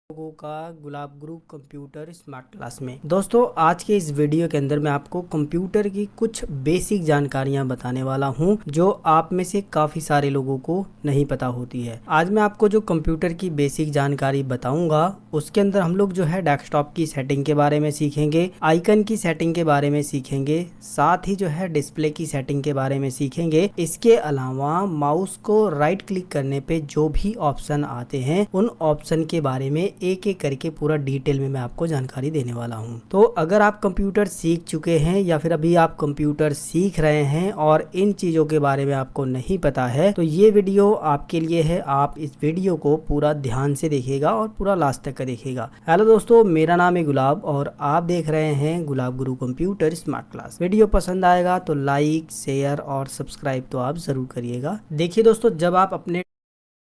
लोगों का गुलाब group computer smart class में। दोस्तों, आज के इस वीडियो के अंदर मैं आपको कंप्यूटर की कुछ बेसिक जानकारियां बताने वाला हूं जो आप में से काफ़ी सारे लोगों को नहीं पता होती है। आज मैं आपको जो कंप्यूटर की बेसिक जानकारी बताऊंगा उसके अंदर हम लोग जो है डेस्कटॉप की सेटिंग के बारे में सीखेंगे, आइकन की सेटिंग के बारे में सीखेंगे, साथ ही जो है डिस्प्ले की सेटिंग के बारे में सीखेंगे। इसके अलावा माउस को राइट क्लिक करने पे जो भी ऑप्शन आते हैं उन ऑप्शन के बारे में एक एक करके पूरा डिटेल में मैं आपको जानकारी देने वाला हूं। तो अगर आप कंप्यूटर सीख चुके हैं या फिर अभी आप कंप्यूटर सीख रहे हैं और इन चीजों के बारे में आपको नहीं पता है तो ये वीडियो आपके लिए है। आप इस वीडियो को पूरा ध्यान से देखिएगा और पूरा लास्ट तक का देखिएगा। हेलो दोस्तों, मेरा नाम है गुलाब और आप देख रहे हैं गुलाब गुरु कंप्यूटर स्मार्ट क्लास। वीडियो पसंद आएगा तो लाइक, शेयर और सब्सक्राइब तो आप जरूर करिएगा। देखिए दोस्तों, जब आप अपने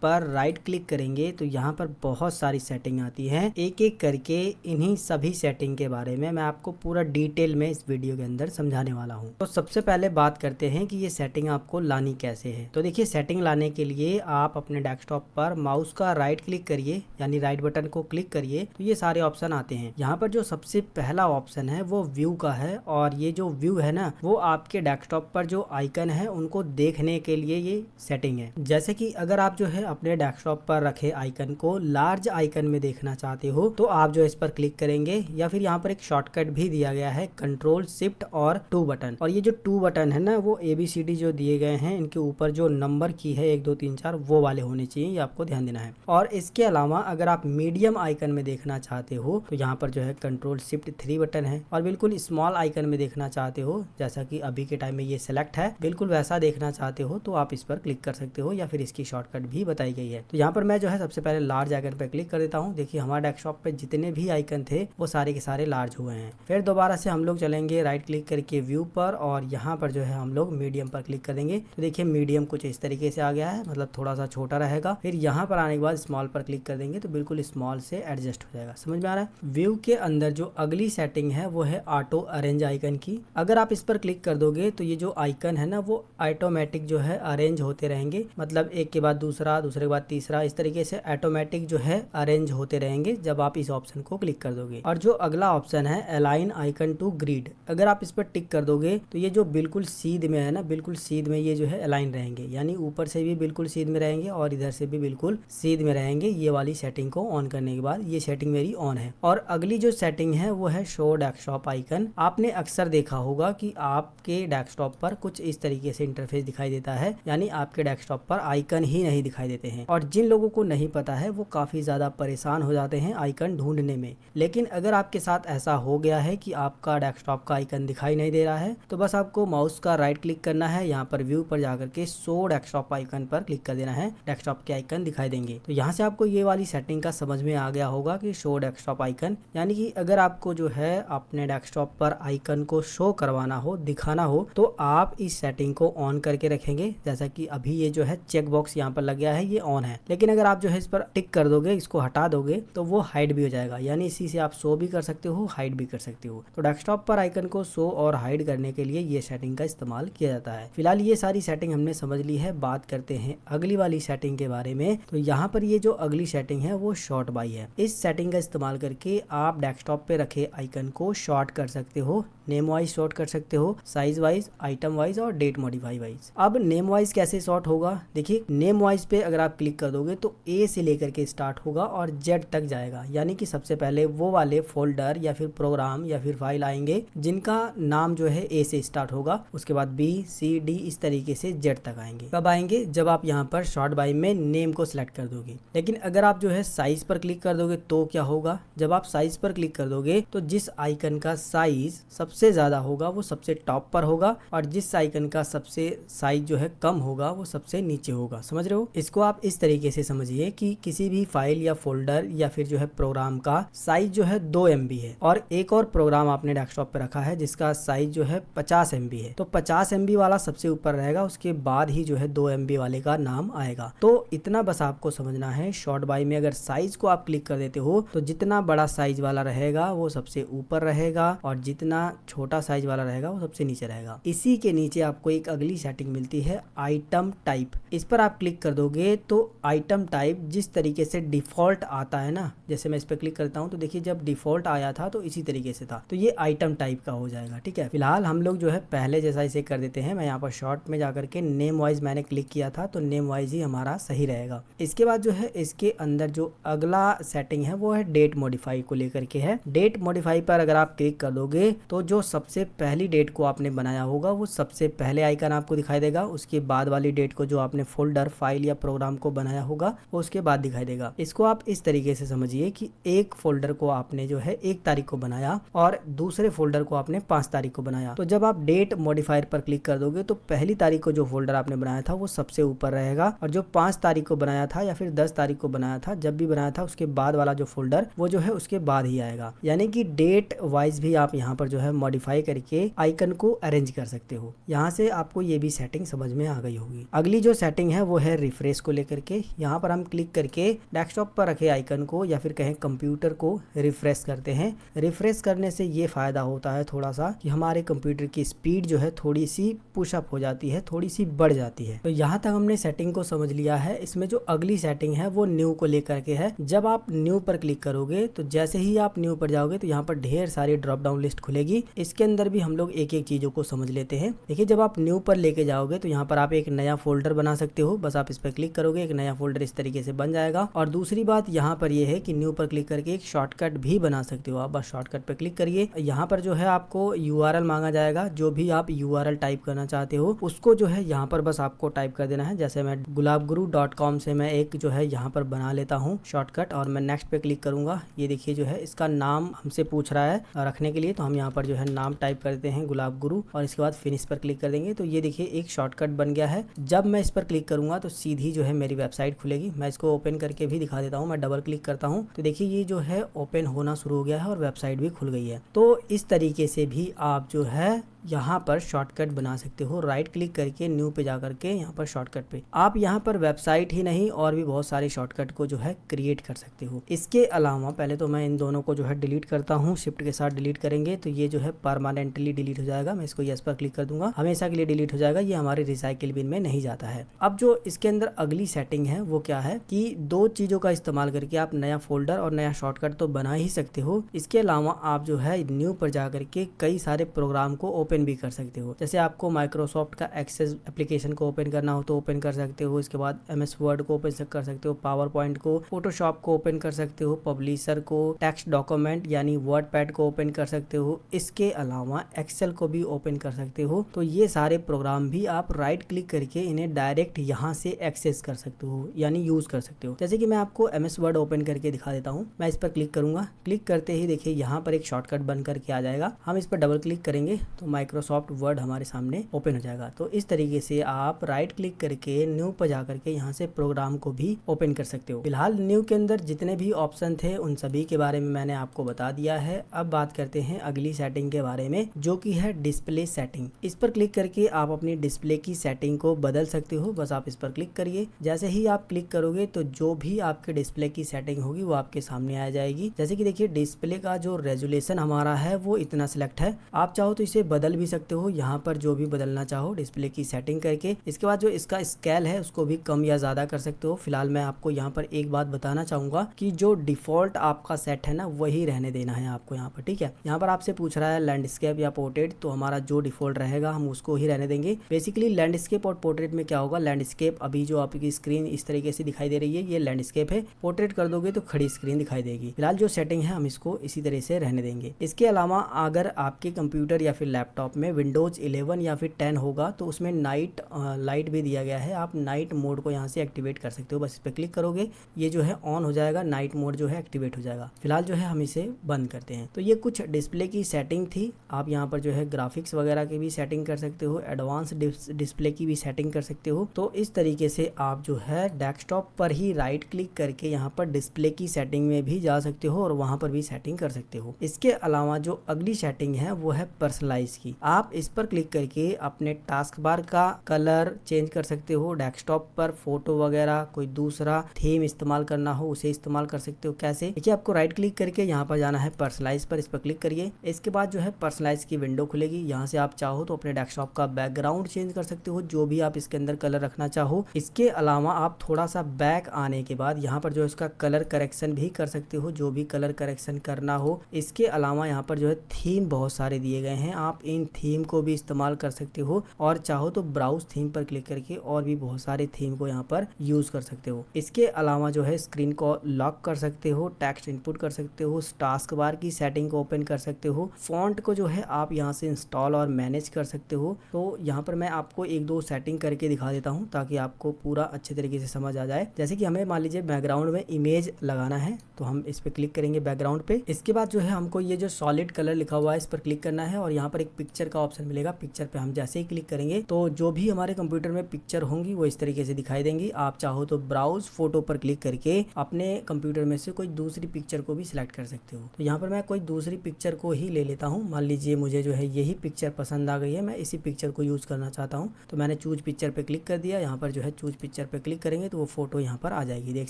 पर राइट क्लिक करेंगे तो यहाँ पर बहुत सारी सेटिंग आती है। एक एक करके इन्हीं सभी सेटिंग के बारे में मैं आपको पूरा डिटेल में इस वीडियो के अंदर समझाने वाला हूँ। तो सबसे पहले बात करते हैं कि ये सेटिंग आपको लानी कैसे है। तो देखिए, सेटिंग लाने के लिए आप अपने डेस्कटॉप पर माउस का राइट क्लिक करिए, यानी राइट बटन को क्लिक करिए तो ये सारे ऑप्शन आते हैं। यहाँ पर जो सबसे पहला ऑप्शन है वो व्यू का है और ये जो व्यू है ना वो आपके डेस्कटॉप पर जो आइकन है उनको देखने के लिए ये सेटिंग है। जैसे कि अगर आप जो है अपने डेस्कटॉप पर रखे आइकन को लार्ज आइकन में देखना चाहते हो तो आप जो इस पर क्लिक करेंगे, या फिर यहाँ पर एक शॉर्टकट भी दिया गया है कंट्रोल शिफ्ट और 2 बटन। और ये जो 2 बटन है ना वो ABCD जो दिए गए हैं इनके ऊपर जो नंबर की है 1 2 3 4 वो वाले होने चाहिए, ये आपको ध्यान देना है। और इसके अलावा अगर आप मीडियम आइकन में देखना चाहते हो तो यहाँ पर जो है कंट्रोल शिफ्ट 3 बटन है। और बिल्कुल स्मॉल आइकन में देखना चाहते हो, जैसा कि अभी के टाइम में ये सिलेक्ट है, बिल्कुल वैसा देखना चाहते हो तो आप इस पर क्लिक कर सकते हो, या फिर इसकी शॉर्टकट भी बताई गई है। तो यहाँ पर मैं जो है सबसे पहले लार्ज आइकन पर क्लिक कर देता हूँ। देखिए, हमारे डेस्कटॉप पे जितने भी आइकन थे वो सारे के सारे लार्ज हुए हैं। फिर दोबारा से हम लोग चलेंगे राइट क्लिक करके व्यू पर और यहाँ पर जो है हम लोग मीडियम पर क्लिक कर देंगे। तो देखिए, मीडियम कुछ इस तरीके से आ गया है, मतलब थोड़ा सा छोटा रहेगा। फिर यहाँ पर आने के बाद स्मॉल पर क्लिक कर देंगे तो बिल्कुल स्मॉल से एडजस्ट हो जाएगा। समझ में आ रहा है? व्यू के अंदर जो अगली सेटिंग है वो है ऑटो अरेंज आइकन की। अगर आप इस पर क्लिक कर दोगे तो ये जो आइकन है ना वो ऑटोमेटिक जो है अरेंज होते रहेंगे, मतलब एक के बाद दूसरा, दूसरे के बाद तीसरा, इस तरीके से ऑटोमेटिक जो है अरेंज होते रहेंगे जब आप इस ऑप्शन को क्लिक कर दोगे। और जो अगला ऑप्शन है अलाइन आइकन टू ग्रिड, अगर आप इस पर टिक कर दोगे तो ये जो बिल्कुल सीध में है ना, बिल्कुल सीध में ये जो है अलाइन रहेंगे, यानी ऊपर से भी बिल्कुल सीध में रहेंगे और इधर से भी बिल्कुल सीध में रहेंगे। ये वाली सेटिंग को ऑन करने के बाद ये सेटिंग मेरी ऑन है। और अगली जो सेटिंग है वो है शो डेस्कटॉप आइकन। आपने अक्सर देखा होगा कि आपके डेस्कटॉप पर कुछ इस तरीके से इंटरफेस दिखाई देता है, यानी आपके डेस्कटॉप पर आइकन ही नहीं दिखाई देते हैं। और जिन लोगों को नहीं पता है वो काफ़ी ज़्यादा परेशान हो जाते हैं आइकन ढूंढने में। लेकिन अगर आपके साथ ऐसा हो गया है कि आपका डेस्कटॉप का आइकन दिखाई नहीं दे रहा है तो बस आपको माउस का राइट क्लिक करना है, यहाँ पर व्यू पर जाकर के शो डेस्कटॉप आइकन पर क्लिक कर देना है, डेस्कटॉप के आइकन दिखाई देंगे। तो यहाँ से आपको ये वाली सेटिंग का समझ में आ गया होगा कि शो डेस्कटॉप आइकन, यानी कि अगर आपको जो है अपने डेस्कटॉप पर आइकन को शो करवाना हो, दिखाना हो, तो आप इस सेटिंग को ऑन करके रखेंगे। जैसा कि अभी ये जो है चेक बॉक्स यहाँ पर लग गया है, ये ऑन है। लेकिन अगर आप जो है इस पर टिक कर दोगे, इसको हटा दोगे तो वो हाइड भी हो जाएगा, यानी इसी से आप शो भी कर सकते हो, हाइड भी कर सकते हो। तो डेस्कटॉप पर आइकन को शो और हाइड करने के लिए ये सेटिंग का इस्तेमाल किया जाता है। फिलहाल ये सारी सेटिंग हमने समझ ली है। बात करते हैं अगली वाली सेटिंग के बारे में। तो यहाँ पर ये जो अगली सेटिंग है वो शॉर्ट बाय है। इस सेटिंग का इस्तेमाल करके आप डेस्कटॉप पे रखे आइकन को शॉर्ट कर सकते हो, नेम वाइज शॉर्ट कर सकते हो, साइज वाइज, आइटम वाइज और डेट मॉडिफाई वाइज। अब नेम वाइज कैसे शॉर्ट होगा? देखिए, नेम वाइज पे अगर आप क्लिक कर दोगे तो ए से लेकर के स्टार्ट होगा और जेड तक जाएगा, यानी कि सबसे पहले वो वाले फोल्डर या फिर प्रोग्राम या फिर फाइल आएंगे जिनका नाम जो है ए से स्टार्ट होगा, उसके बाद बी सी डी इस तरीके से जेड तक आएंगे। कब आएंगे? जब आप यहाँ पर शॉर्ट बाय में नेम को सिलेक्ट कर दोगे। लेकिन अगर आप जो है साइज पर क्लिक कर दोगे तो क्या होगा? जब आप साइज पर क्लिक कर दोगे तो जिस आइकन का साइज सबसे ज्यादा होगा वो सबसे टॉप पर होगा और जिस आइकन का सबसे साइज जो है कम होगा वो सबसे नीचे होगा। समझ रहे हो? इसको आप इस तरीके से समझिए कि किसी भी फाइल या फोल्डर या फिर जो है प्रोग्राम का साइज जो है 2 MB है और एक और प्रोग्राम आपने डेस्कटॉप पे रखा है जिसका साइज जो है 50 MB है, तो 50 MB वाला सबसे ऊपर रहेगा, उसके बाद ही जो है 2 MB वाले का नाम आएगा। तो इतना बस आपको समझना है। शॉर्ट बाय में अगर साइज को आप क्लिक कर देते हो तो जितना बड़ा साइज वाला रहेगा वो सबसे ऊपर रहेगा और जितना छोटा साइज वाला रहेगा वो सबसे नीचे रहेगा। इसी के नीचे आपको एक अगली सेटिंग मिलती है आइटम टाइप। इस पर आप क्लिक कर दोगे तो आइटम टाइप जिस तरीके से डिफॉल्ट आता है ना, जैसे मैं इस पर क्लिक करता हूँ तो देखिए जब डिफॉल्ट आया था तो इसी तरीके से था, तो ये आइटम टाइप का हो जाएगा। ठीक है, फिलहाल हम लोग जो है पहले जैसा इसे कर देते हैं। मैं यहाँ पर शॉर्ट में जाकर के नेम वाइज मैंने क्लिक किया था तो नेम वाइज ही हमारा सही रहेगा। इसके बाद जो है इसके अंदर जो अगला सेटिंग है वो है डेट मॉडिफाई को लेकर के है। डेट मॉडिफाई पर अगर आप क्लिक कर दोगे तो जो सबसे पहली डेट को आपने बनाया होगा वो सबसे पहले आइकन आपको दिखाई देगा। उसके बाद वाली डेट को जो आपने फोल्डर, फाइल या प्रोग्राम को बनाया होगा वो उसके बाद दिखाई देगा। इसको आप इस तरीके से समझिए कि एक फोल्डर को आपने जो है 1 तारीख को बनाया और दूसरे फोल्डर को आपने 5 तारीख को बनाया। तो जब आप डेट मॉडिफायर पर क्लिक कर दोगे तो पहली तारीख को जो फोल्डर आपने बनाया था वो सबसे ऊपर रहेगा और जो 5 तारीख को बनाया था या फिर 10 तारीख को बनाया था, जब भी बनाया था उसके बाद वाला जो फोल्डर वो जो है उसके बाद ही आएगा। यानी कि डेट वाइज भी आप यहाँ पर जो है मॉडिफाई करके आइकन को अरेंज कर सकते हो। यहाँ से आपको ये भी सेटिंग समझ में आ गई होगी। अगली जो सेटिंग है वो है रिफ्रेश को लेकर के। यहाँ पर हम क्लिक करके डेस्कटॉप पर रखे आइकन को या फिर कहें कंप्यूटर को रिफ्रेश करते हैं। रिफ्रेश करने से ये फायदा होता है थोड़ा सा कि हमारे कंप्यूटर की स्पीड जो है थोड़ी सी पुशअप हो जाती है, थोड़ी सी बढ़ जाती है। तो यहाँ तक हमने सेटिंग को समझ लिया है। इसमें जो अगली सेटिंग है वो न्यू को लेकर के है। जब आप न्यू पर क्लिक करोगे तो जैसे ही आप न्यू पर जाओगे तो यहाँ पर ढेर सारी ड्रॉप डाउन लिस्ट खुलेगी। इसके अंदर भी हम लोग एक एक चीजों को समझ लेते हैं। देखिए जब आप न्यू पर लेके जाओगे तो यहाँ पर आप एक नया फोल्डर बना सकते हो। बस आप इस पर क्लिक करोगे, एक नया फोल्डर इस तरीके से बन जाएगा। और दूसरी बात यहाँ पर यह है कि न्यू पर क्लिक करके एक शॉर्टकट भी बना सकते हो आप। बस शॉर्टकट पर क्लिक करिए, यहाँ पर जो है आपको URL मांगा जाएगा। जो भी आप URL टाइप करना चाहते हो उसको जो है यहाँ पर बस आपको टाइप कर देना है। जैसे मैं gulabguru.com से मैं एक जो है यहाँ पर बना लेता हूँ शॉर्टकट और मैं नेक्स्ट पे क्लिक करूंगा। ये देखिए जो है इसका नाम हमसे पूछ रहा है रखने के लिए, तो हम यहाँ पर जो है नाम टाइप करते हैं गुलाब गुरु और इसके बाद फिनिश पर क्लिक कर देंगे। तो ये देखिए एक शॉर्टकट बन गया है। जब मैं इस पर क्लिक करूंगा तो सीधी जो है मेरी वेबसाइट खुलेगी। मैं इसको ओपन करके भी दिखा देता हूँ। मैं डबल क्लिक करता हूँ तो देखिए ये जो है ओपन होना शुरू हो गया है और वेबसाइट भी खुल गई है। तो इस तरीके से भी आप जो है यहाँ पर शॉर्टकट बना सकते हो। राइट क्लिक करके न्यू पे जा करके यहाँ पर शॉर्टकट पे आप यहाँ पर वेबसाइट ही नहीं और भी बहुत सारे शॉर्टकट को जो है क्रिएट कर सकते हो। इसके अलावा पहले तो मैं इन दोनों को जो है डिलीट करता हूँ। शिफ्ट के साथ डिलीट करेंगे तो ये जो है परमानेंटली डिलीट हो जाएगा। मैं इसको यस पर क्लिक कर दूंगा, हमेशा के लिए डिलीट हो जाएगा। ये हमारे रिसाइकिल बिन में नहीं जाता है। अब जो इसके अंदर अगली सेटिंग है वो क्या है कि 2 चीजों का इस्तेमाल करके आप नया फोल्डर और नया शॉर्टकट तो बना ही सकते हो। इसके अलावा आप जो है न्यू पर जा करके कई सारे प्रोग्राम को ओपन भी कर सकते हो। जैसे आपको माइक्रोसॉफ्ट का एक्सेस एप्लीकेशन को ओपन करना हो तो ओपन कर सकते हो। इसके बाद MS वर्ड को ओपन कर सकते हो, पावर पॉइंट को, फोटोशॉप को ओपन कर सकते हो, पब्लिशर को, टेक्स्ट डॉक्यूमेंट यानी वर्ड पैड को ओपन कर सकते हो। इसके अलावा एक्सेल को भी ओपन कर सकते हो। तो ये सारे प्रोग्राम भी आप राइट क्लिक करके इन्हें डायरेक्ट यहाँ से एक्सेस कर सकते हो यानी यूज कर सकते हो। जैसे कि मैं आपको MS वर्ड ओपन करके दिखा देता हूँ। मैं इस पर क्लिक करूंगा, क्लिक करते ही देखिए यहाँ पर एक शॉर्टकट बन करके आ जाएगा। हम इस पर डबल क्लिक करेंगे तो माइक्रोसॉफ्ट वर्ड हमारे सामने ओपन हो जाएगा। तो इस तरीके से आप राइट क्लिक करके न्यू पर जाकर के यहाँ से प्रोग्राम को भी ओपन कर सकते हो। फिलहाल न्यू के अंदर जितने भी ऑप्शन थे उन सभी के बारे में मैंने आपको बता दिया है। अब बात करते हैं अगली सेटिंग के बारे में जो कि है डिस्प्ले सेटिंग। इस पर क्लिक करके आप अपनी डिस्प्ले की सेटिंग को बदल सकते हो। बस आप इस पर क्लिक करिए, जैसे ही आप क्लिक करोगे तो जो भी आपके डिस्प्ले की सेटिंग होगी वो आपके सामने आ जाएगी। जैसे कि देखिए डिस्प्ले का जो रेजोल्यूशन हमारा है वो इतना सिलेक्ट है। आप चाहो तो इसे बदल भी सकते हो, यहाँ पर जो भी बदलना चाहो डिस्प्ले की सेटिंग करके। इसके बाद जो इसका स्केल है उसको भी कम या ज्यादा कर सकते हो। फिलहाल मैं आपको यहाँ पर एक बात बताना चाहूंगा कि जो डिफॉल्ट आपका सेट है ना वही रहने देना है आपको यहाँ पर, ठीक है। यहाँ पर आपसे पूछ रहा है लैंडस्केप या पोर्ट्रेट, तो हमारा जो डिफॉल्ट रहेगा हम उसको ही रहने देंगे। बेसिकली लैंडस्केप और पोर्ट्रेट में क्या होगा, लैंडस्केप अभी जो आपकी स्क्रीन इस तरीके से दिखाई दे रही है ये लैंडस्केप है। पोर्ट्रेट कर दोगे तो खड़ी स्क्रीन दिखाई देगी। फिलहाल जो सेटिंग है हम इसको इसी तरह से रहने देंगे। इसके अलावा अगर आपके कंप्यूटर या फिर लैपटॉप में विंडोज 11 या फिर 10 होगा तो उसमें नाइट लाइट भी दिया गया है। आप नाइट मोड को यहाँ से एक्टिवेट कर सकते हो। बस इस पर क्लिक करोगे ये जो है ऑन हो जाएगा, नाइट मोड जो है एक्टिवेट हो जाएगा। फिलहाल जो है हम इसे बंद करते हैं। तो ये कुछ डिस्प्ले की सेटिंग थी। आप यहाँ पर जो है ग्राफिक्स वगैरह की भी सेटिंग कर सकते हो, एडवांस डिस्प्ले की भी सेटिंग कर सकते हो। तो इस तरीके से आप जो है डेस्कटॉप पर ही राइट क्लिक करके यहाँ पर डिस्प्ले की सेटिंग में भी जा सकते हो और वहाँ पर भी सेटिंग कर सकते हो। इसके अलावा जो अगली सेटिंग है वो है पर्सनलाइज की। की। आप इस पर क्लिक करके अपने टास्क बार का कलर चेंज कर सकते हो। डेस्कटॉप पर फोटो वगैरह कोई दूसरा थीम इस्तेमाल करना हो उसे इस्तेमाल कर सकते हो। कैसे? देखिए, आपको राइट क्लिक करके यहाँ पर जाना है पर्सनलाइज पर, इस पर क्लिक करिए। इसके बाद जो है पर्सनलाइज की विंडो खुलेगी। यहाँ से आप चाहो तो अपने डेस्कटॉप का बैकग्राउंड चेंज कर सकते हो, जो भी आप इसके अंदर कलर रखना चाहो। इसके अलावा आप थोड़ा सा बैक आने के बाद यहाँ पर जो है इसका कलर करेक्शन भी कर सकते हो, जो भी कलर करेक्शन करना हो। इसके अलावा यहाँ पर जो है थीम बहुत सारे दिए गए हैं, आप इन थीम को भी इस्तेमाल कर सकते हो और चाहो तो ब्राउज थीम पर क्लिक करके और भी बहुत सारे थीम को यहाँ पर यूज कर सकते हो। इसके अलावा जो है स्क्रीन को लॉक कर सकते हो, टेक्स्ट इनपुट कर सकते हो, टास्क बार की सेटिंग को ओपन कर सकते हो, फॉन्ट को जो है आप यहाँ से इंस्टॉल और मैनेज कर सकते हो। तो यहाँ पर मैं आपको एक दो सेटिंग करके दिखा देता हूँ ताकि आपको पूरा अच्छे तरीके से समझ आ जाए। जैसे कि हमें मान लीजिए बैकग्राउंड में इमेज लगाना है, तो हम इस पे क्लिक करेंगे बैकग्राउंड पे। इसके बाद जो है हमको ये जो सॉलिड कलर लिखा हुआ है इस पर क्लिक करना है और यहाँ पर एक पिक्चर का ऑप्शन मिलेगा। पिक्चर पे हम जैसे ही क्लिक करेंगे तो जो भी हमारे कंप्यूटर में पिक्चर होंगी वो इस तरीके से दिखाई देंगी। आप चाहो तो ब्राउज फोटो पर क्लिक करके अपने कंप्यूटर में से कोई दूसरी पिक्चर को भी सिलेक्ट कर सकते हो। तो यहाँ पर मैं कोई दूसरी पिक्चर को ही ले लेता हूँ। मान लीजिए मुझे जो है यही पिक्चर पसंद आ गई है, मैं इसी पिक्चर को यूज करना चाहता हूँ, तो मैंने चूज पिक्चर पे क्लिक कर दिया। यहाँ पर जो है चूज पिक्चर पे क्लिक करेंगे तो वो फोटो यहाँ पर आ जाएगी, देख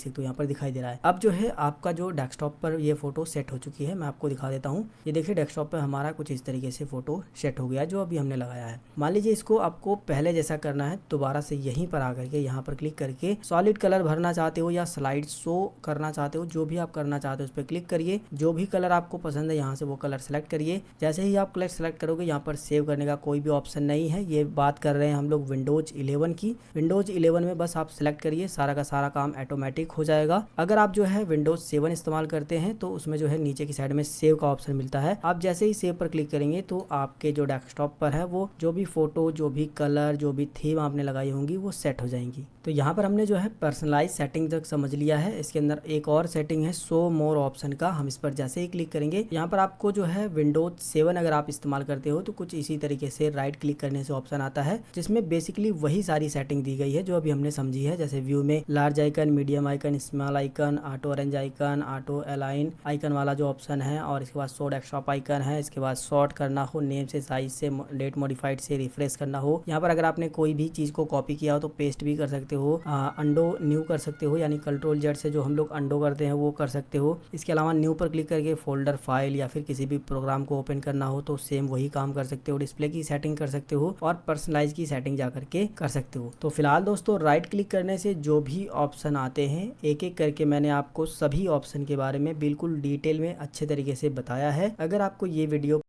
सकते हो यहाँ पर दिखाई दे रहा है। अब जो है आपका जो डेस्कटॉप पर ये फोटो सेट हो चुकी है, मैं आपको दिखा देता हूँ। ये देखिए डेस्कटॉप पर हमारा कुछ इस तरीके से फोटो सेट हो गया जो अभी हमने लगाया है। मान लीजिए इसको आपको पहले जैसा करना है, दोबारा से यहीं पर आकर के यहाँ पर क्लिक करके सॉलिड कलर भरना चाहते हो या स्लाइड शो करना चाहते हो, जो भी आप करना चाहते हो उस पर क्लिक करिए। जो भी कलर आपको पसंद है यहाँ से वो कलर सेलेक्ट करिए। जैसे ही आप कलर सेलेक्ट करोगे यहाँ पर सेव करने का कोई भी ऑप्शन नहीं है। ये बात कर रहे हैं हम लोग विंडोज 11 की। विंडोज 11 में बस आप सिलेक्ट करिए, सारा का सारा काम ऑटोमेटिक हो जाएगा। अगर आप जो है विंडोज 7 इस्तेमाल करते हैं तो उसमें जो है नीचे की साइड में सेव का ऑप्शन मिलता है। आप जैसे ही सेव पर क्लिक करेंगे तो आपके जो डेस्कटॉप पर है वो जो भी फोटो, जो भी कलर, जो भी थीम आपने लगाई होंगी वो सेट हो जाएंगी। तो यहाँ पर हमने जो है पर्सनलाइज सेटिंग तक समझ लिया है। इसके अंदर एक और सेटिंग है शो मोर ऑप्शन का, हम इस पर जैसे ही क्लिक करेंगे यहाँ पर आपको जो है विंडोज 7 अगर आप इस्तेमाल करते हो तो कुछ इसी तरीके से राइट क्लिक करने से ऑप्शन आता है जिसमें बेसिकली वही सारी सेटिंग दी गई है जो अभी हमने समझी है। जैसे व्यू में large icon, medium icon, small icon, auto arrange icon, auto align icon वाला जो ऑप्शन है, और इसके बाद शो डेस्कटॉप आइकन है। इसके बाद शॉर्ट करना हो, नेम से, साइज से, डेट मॉडिफाइड से रिफ्रेश करना हो। यहाँ पर अगर आपने कोई भी चीज को कॉपी किया हो तो पेस्ट भी कर सकते हो, अंडो न्यू कर सकते हो, यानी कंट्रोल जेड से जो हम लोग अंडो करते हैं वो कर सकते हो। इसके अलावा न्यू पर क्लिक करके फोल्डर, फाइल या फिर किसी भी प्रोग्राम को ओपन करना हो तो सेम वही काम कर सकते हो। डिस्प्ले की सेटिंग कर सकते हो और पर्सनलाइज की सेटिंग जा करके कर सकते हो। तो फिलहाल दोस्तों राइट क्लिक करने से जो भी ऑप्शन आते हैं एक एक करके मैंने आपको सभी ऑप्शन के बारे में बिल्कुल डिटेल में अच्छे तरीके से बताया है। अगर आपको ये वीडियो